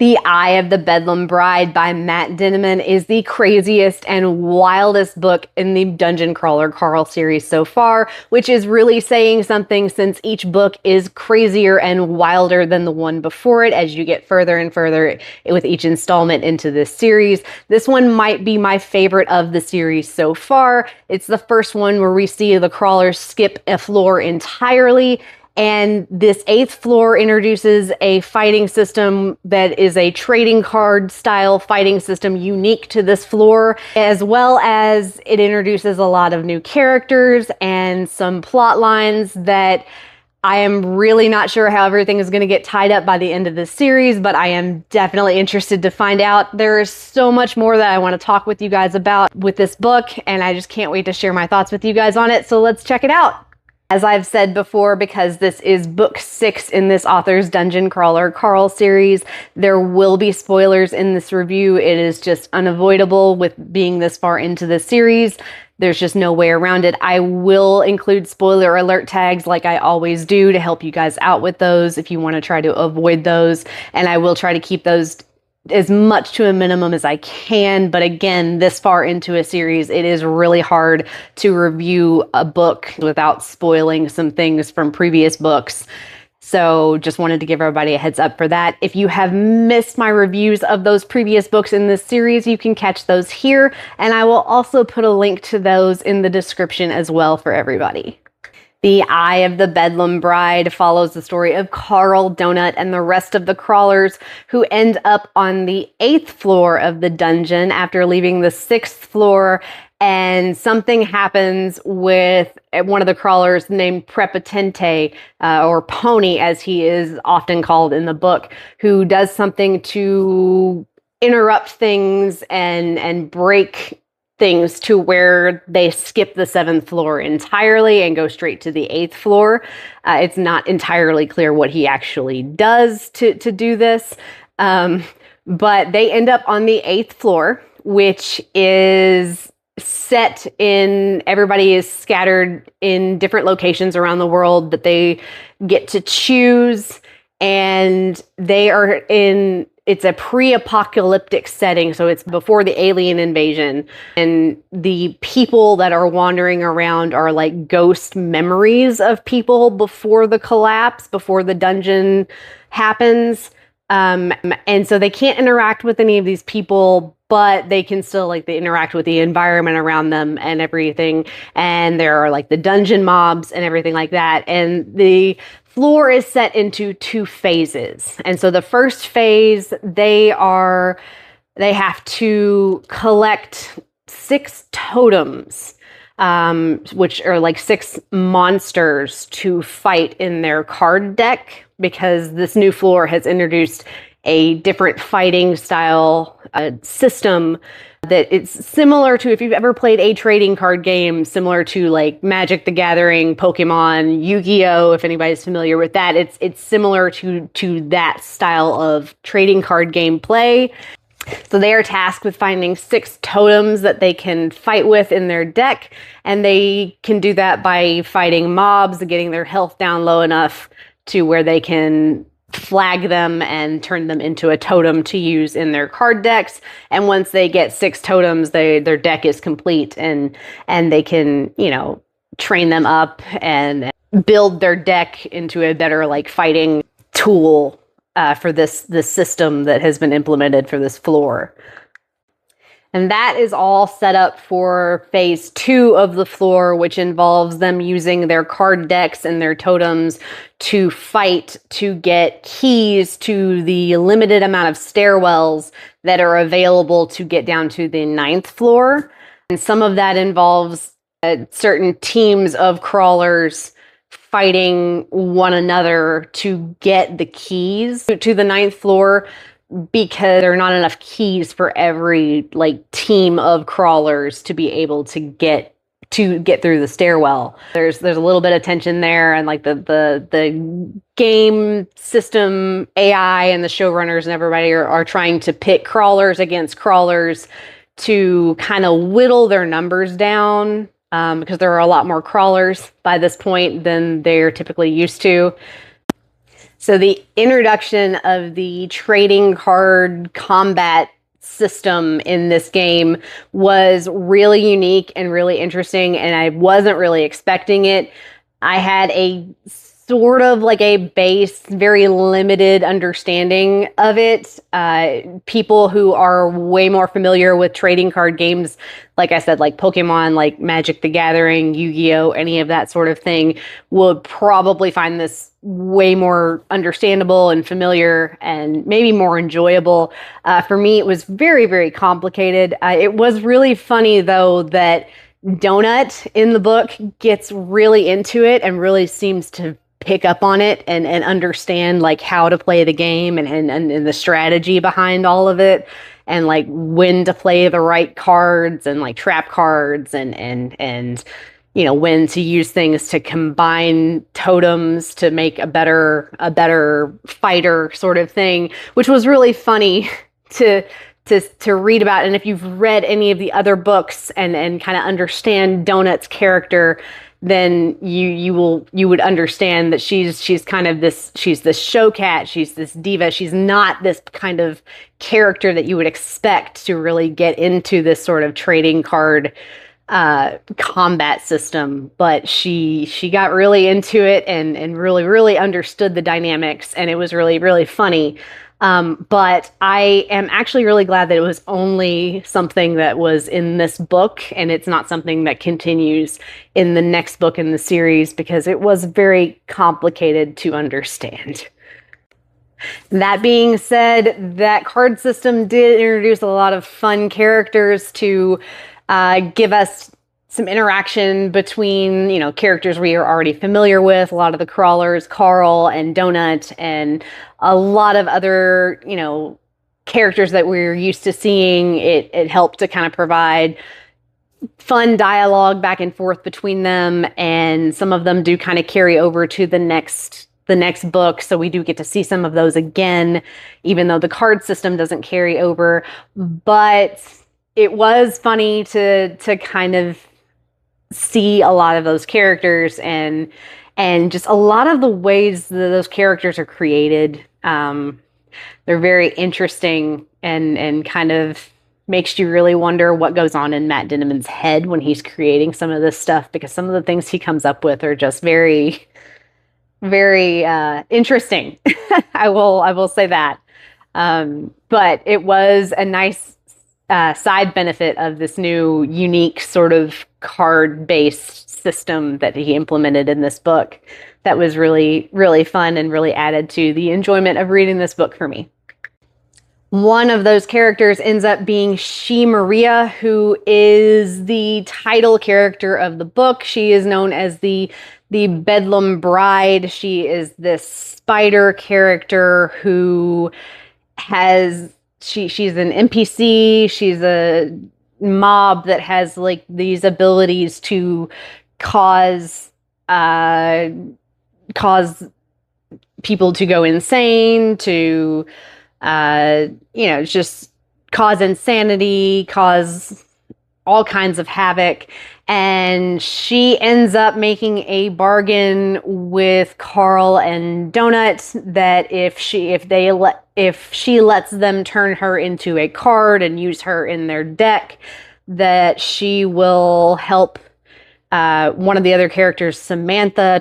The Eye of the Bedlam Bride by Matt Dinniman is the craziest and wildest book in the Dungeon Crawler Carl series so far, which is really saying something since each book is crazier and wilder than the one before it as you get further and further with each installment into this series. This one might be my favorite of the series so far. It's the first one where we see the crawlers skip a floor entirely. And this 8th floor introduces a fighting system that is a trading card style fighting system unique to this floor, as well as it introduces a lot of new characters and some plot lines that I am really not sure how everything is going to get tied up by the end of this series, but I am definitely interested to find out. There is so much more that I want to talk with you guys about with this book, and I just can't wait to share my thoughts with you guys on it, so let's check it out. As I've said before, because this is book 6 in this author's Dungeon Crawler Carl series, there will be spoilers in this review. It is just unavoidable with being this far into the series. There's just no way around it. I will include spoiler alert tags like I always do to help you guys out with those if you want to try to avoid those. And I will try to keep those as much to a minimum as I can. But again, this far into a series, it is really hard to review a book without spoiling some things from previous books. So just wanted to give everybody a heads up for that. If you have missed my reviews of those previous books in this series, you can catch those here. And I will also put a link to those in the description as well for everybody. The Eye of the Bedlam Bride follows the story of Carl, Donut, and the rest of the crawlers who end up on the 8th floor of the dungeon after leaving the 6th floor, and something happens with one of the crawlers named Prepotente, or Pony as he is often called in the book, who does something to interrupt things and break things to where they skip the 7th floor entirely and go straight to the 8th floor. It's not entirely clear what he actually does to do this, but they end up on the 8th floor, which is set in, everybody is scattered in different locations around the world that they get to choose, and they are in, it's a pre-apocalyptic setting, so it's before the alien invasion, and the people that are wandering around are like ghost memories of people before the collapse, before the dungeon happens, and so they can't interact with any of these people, but they can still they interact with the environment around them and everything, and there are like the dungeon mobs and everything like that, and the floor is set into 2 phases. And so the first phase, they have to collect 6 totems, which are like 6 monsters to fight in their card deck, because this new floor has introduced a different fighting style system that it's similar to, if you've ever played a trading card game, similar to like Magic the Gathering, Pokemon, Yu-Gi-Oh, if anybody's familiar with that. It's similar to that style of trading card game play. So they are tasked with finding 6 totems that they can fight with in their deck, and they can do that by fighting mobs, getting their health down low enough to where they can flag them and turn them into a totem to use in their card decks. And once they get 6 totems, their deck is complete, and they can, train them up and build their deck into a better fighting tool for this system that has been implemented for this floor. And that is all set up for phase 2 of the floor, which involves them using their card decks and their totems to fight to get keys to the limited amount of stairwells that are available to get down to the 9th floor. And some of that involves certain teams of crawlers fighting one another to get the keys to the 9th floor, because there are not enough keys for every team of crawlers to be able to get through the stairwell. There's a little bit of tension there, and the game system AI and the showrunners and everybody are trying to pit crawlers against crawlers to kind of whittle their numbers down, because there are a lot more crawlers by this point than they're typically used to. So the introduction of the trading card combat system in this game was really unique and really interesting, and I wasn't really expecting it. I had a sort of like a base, very limited understanding of it. People who are way more familiar with trading card games, like I said, like Pokemon, like Magic the Gathering, Yu-Gi-Oh, any of that sort of thing, would probably find this way more understandable and familiar and maybe more enjoyable. For me, it was very, very complicated. It was really funny, though, that Donut in the book gets really into it and really seems to pick up on it and understand like how to play the game and the strategy behind all of it, and like when to play the right cards and like trap cards and when to use things to combine totems to make a better fighter sort of thing, which was really funny to read about. And if you've read any of the other books and kind of understand Donut's character, then you would understand that she's kind of she's this show cat, she's this diva, she's not this kind of character that you would expect to really get into this sort of trading card combat system. But she got really into it and really understood the dynamics, and it was really, really funny. But I am actually really glad that it was only something that was in this book and it's not something that continues in the next book in the series, because it was very complicated to understand. That being said, that card system did introduce a lot of fun characters to give us some interaction between, characters we are already familiar with, a lot of the crawlers, Carl and Donut, and a lot of other, characters that we're used to seeing. It helped to kind of provide fun dialogue back and forth between them, and some of them do kind of carry over to the next book, so we do get to see some of those again, even though the card system doesn't carry over. But it was funny to kind of see a lot of those characters and just a lot of the ways that those characters are created. They're very interesting and kind of makes you really wonder what goes on in Matt Dinniman's head when he's creating some of this stuff, because some of the things he comes up with are just very, very interesting. I will say that. But it was a nice side benefit of this new unique sort of card-based system that he implemented in this book that was really, really fun and really added to the enjoyment of reading this book for me. One of those characters ends up being She Maria, who is the title character of the book. She is known as the Bedlam Bride. She is this spider character who she's an NPC. She's a mob that has like these abilities to cause people to go insane, to just cause insanity, cause all kinds of havoc. And she ends up making a bargain with Carl and Donut that if she lets them turn her into a card and use her in their deck, that she will help one of the other characters, Samantha,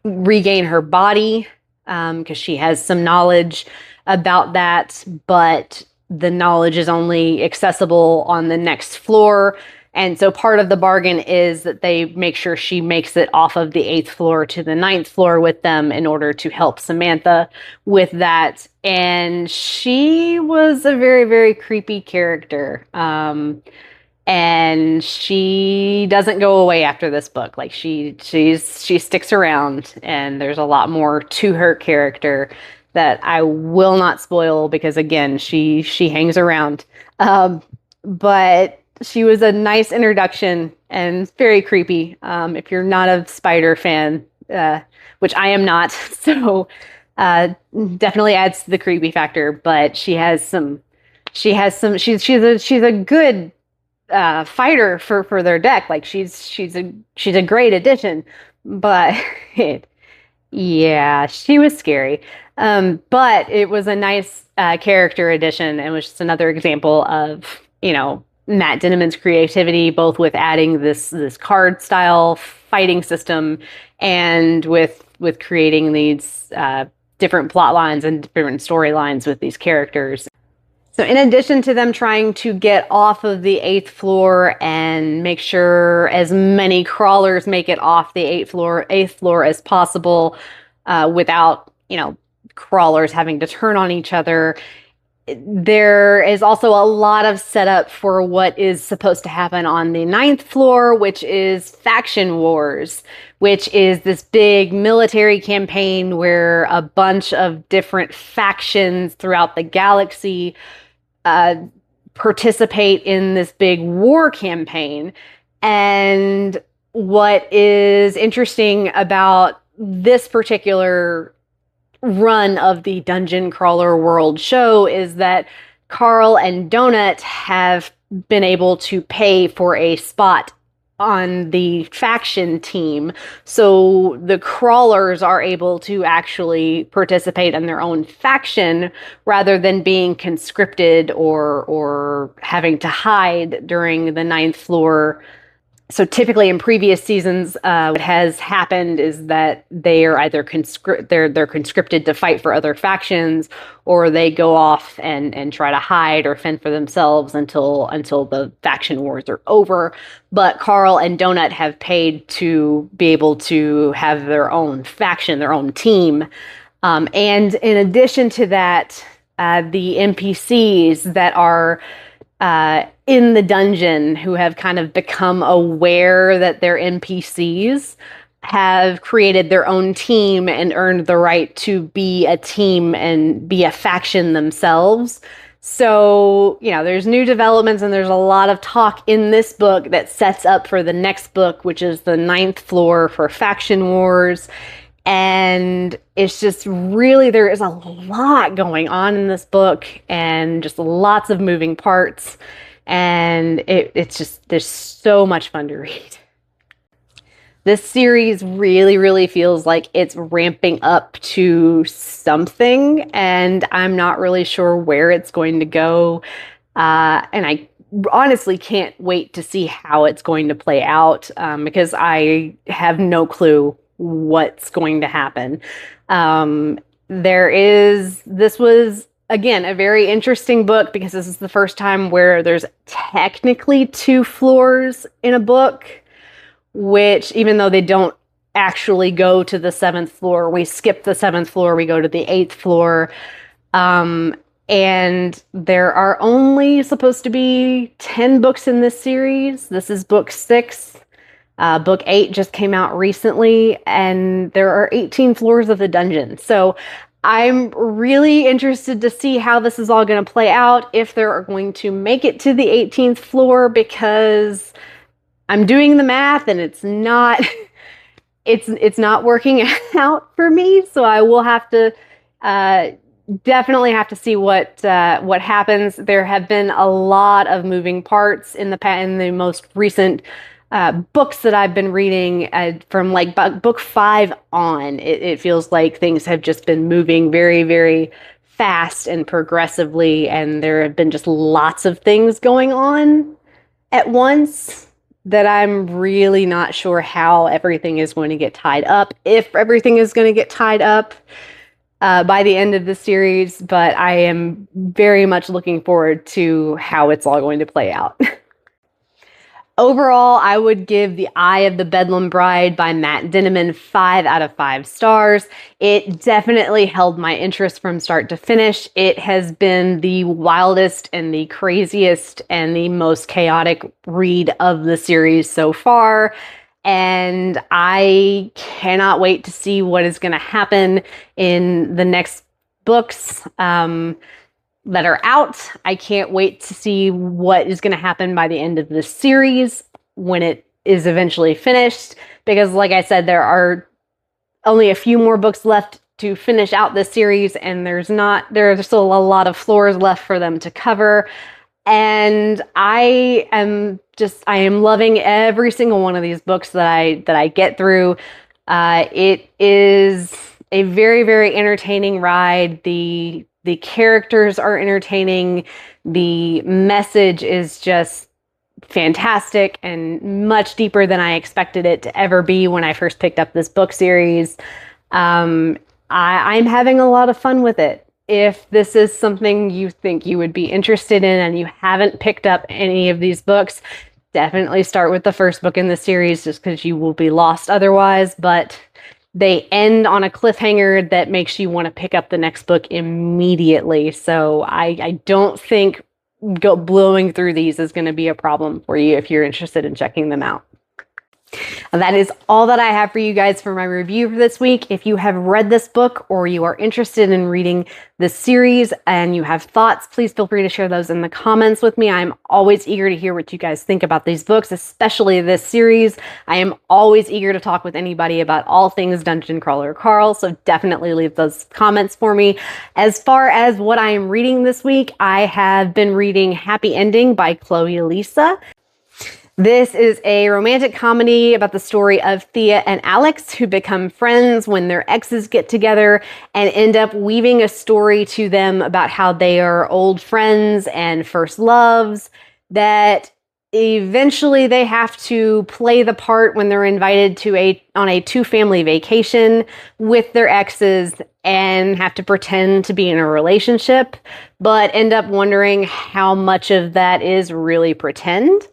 regain her body, because she has some knowledge about that, but the knowledge is only accessible on the next floor. And so part of the bargain is that they make sure she makes it off of the 8th floor to the 9th floor with them in order to help Samantha with that. And she was a very, very creepy character. And she doesn't go away after this book. Like she sticks around, and there's a lot more to her character that I will not spoil, because again, she hangs around. But she was a nice introduction and very creepy. If you're not a spider fan, which I am not, so definitely adds to the creepy factor. But she's a good fighter for their deck. Like she's a great addition, but Yeah, she was scary. But it was a nice character addition and was just another example of, Matt Dinniman's creativity, both with adding this card style fighting system and with creating these different plot lines and different storylines with these characters. So in addition to them trying to get off of the eighth floor and make sure as many crawlers make it off the eighth floor as possible, without, crawlers having to turn on each other, there is also a lot of setup for what is supposed to happen on the ninth floor, which is faction wars, which is this big military campaign where a bunch of different factions throughout the galaxy uh, participate in this big war campaign. And what is interesting about this particular run of the Dungeon Crawler World show is that Carl and Donut have been able to pay for a spot on the faction team. So the crawlers are able to actually participate in their own faction rather than being conscripted or having to hide during the ninth floor. So typically in previous seasons, what has happened is that they are either they're conscripted to fight for other factions, or they go off and try to hide or fend for themselves until the faction wars are over. But Carl and Donut have paid to be able to have their own faction, their own team. And in addition to that, the NPCs that are in the dungeon, who have kind of become aware that they're NPCs, have created their own team and earned the right to be a team and be a faction themselves. So, there's new developments and there's a lot of talk in this book that sets up for the next book, which is the ninth floor for faction wars. And it's just really, there is a lot going on in this book and just lots of moving parts. And it's just, there's so much fun to read. This series really, really feels like it's ramping up to something, and I'm not really sure where it's going to go. And I honestly can't wait to see how it's going to play out, because I have no clue what's going to happen. This was, again, a very interesting book because this is the first time where there's technically two floors in a book, which, even though they don't actually go to the seventh floor, we skip the seventh floor, we go to the eighth floor. And there are only supposed to be 10 books in this series. This is book 6. Book 8 just came out recently, and there are 18 floors of the dungeon. So I'm really interested to see how this is all going to play out, if they're going to make it to the 18th floor, because I'm doing the math and it's not it's not working out for me. So I will have to definitely have to see what happens. There have been a lot of moving parts in the most recent books that I've been reading, from like book 5 on. It feels like things have just been moving very, very fast and progressively, and there have been just lots of things going on at once that I'm really not sure how everything is going to get tied up, if everything is going to get tied up by the end of the series. But I am very much looking forward to how it's all going to play out. Overall, I would give The Eye of the Bedlam Bride by Matt Dinniman 5 out of 5 stars. It definitely held my interest from start to finish. It has been the wildest and the craziest and the most chaotic read of the series so far. And I cannot wait to see what is going to happen in the next books that are out. I can't wait to see what is going to happen by the end of this series when it is eventually finished, because like I said, there are only a few more books left to finish out this series, and there are still a lot of floors left for them to cover. And I am loving every single one of these books that I get through. It is a very, very entertaining ride. The characters are entertaining. The message is just fantastic and much deeper than I expected it to ever be when I first picked up this book series. I'm having a lot of fun with it. If this is something you think you would be interested in and you haven't picked up any of these books, definitely start with the first book in the series just because you will be lost otherwise. But they end on a cliffhanger that makes you want to pick up the next book immediately. So I don't think blowing through these is going to be a problem for you if you're interested in checking them out. And that is all that I have for you guys for my review for this week. If you have read this book or you are interested in reading this series and you have thoughts, please feel free to share those in the comments with me. I'm always eager to hear what you guys think about these books, especially this series. I am always eager to talk with anybody about all things Dungeon Crawler Carl, so definitely leave those comments for me. As far as what I am reading this week, I have been reading Happy Ending by Liese. This is a romantic comedy about the story of Thea and Alex, who become friends when their exes get together and end up weaving a story to them about how they are old friends and first loves, that eventually they have to play the part when they're invited to on a two-family vacation with their exes and have to pretend to be in a relationship, but end up wondering how much of that is really pretend.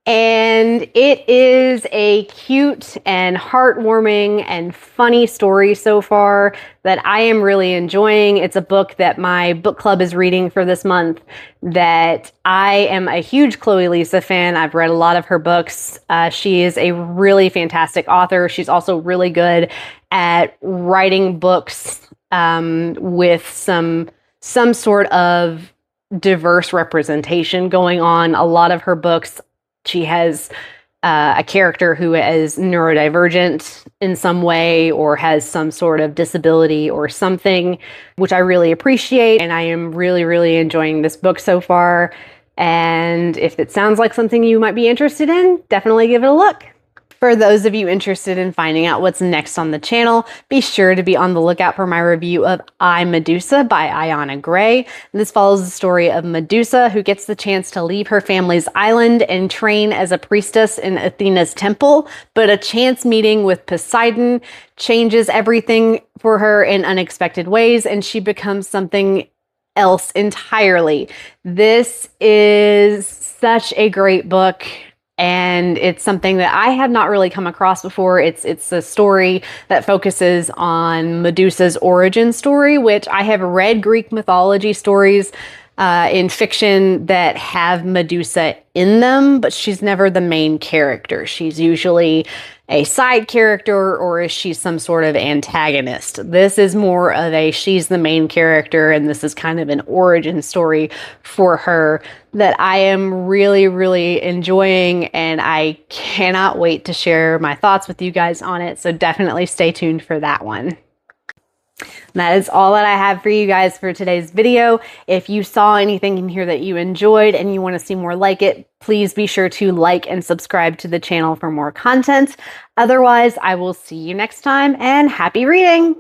And it is a cute and heartwarming and funny story so far that I am really enjoying. It's a book that my book club is reading for this month that I am a huge Liese fan. I've read a lot of her books. She is a really fantastic author. She's also really good at writing books with some sort of diverse representation going on. A lot of her books, she has a character who is neurodivergent in some way or has some sort of disability or something, which I really appreciate. And I am really, really enjoying this book so far. And if it sounds like something you might be interested in, definitely give it a look. For those of you interested in finding out what's next on the channel, be sure to be on the lookout for my review of I, Medusa by Ayana Gray. This follows the story of Medusa, who gets the chance to leave her family's island and train as a priestess in Athena's temple, but a chance meeting with Poseidon changes everything for her in unexpected ways, and she becomes something else entirely. This is such a great book. And it's something that I have not really come across before. It's a story that focuses on Medusa's origin story, which I have read Greek mythology stories in fiction that have Medusa in them, but she's never the main character. She's usually a side character, or is she some sort of antagonist? This is more of a she's the main character, and this is kind of an origin story for her that I am really, really enjoying, and I cannot wait to share my thoughts with you guys on it, so definitely stay tuned for that one. That is all that I have for you guys for today's video. If you saw anything in here that you enjoyed and you want to see more like it, please be sure to like and subscribe to the channel for more content. Otherwise, I will see you next time, and happy reading!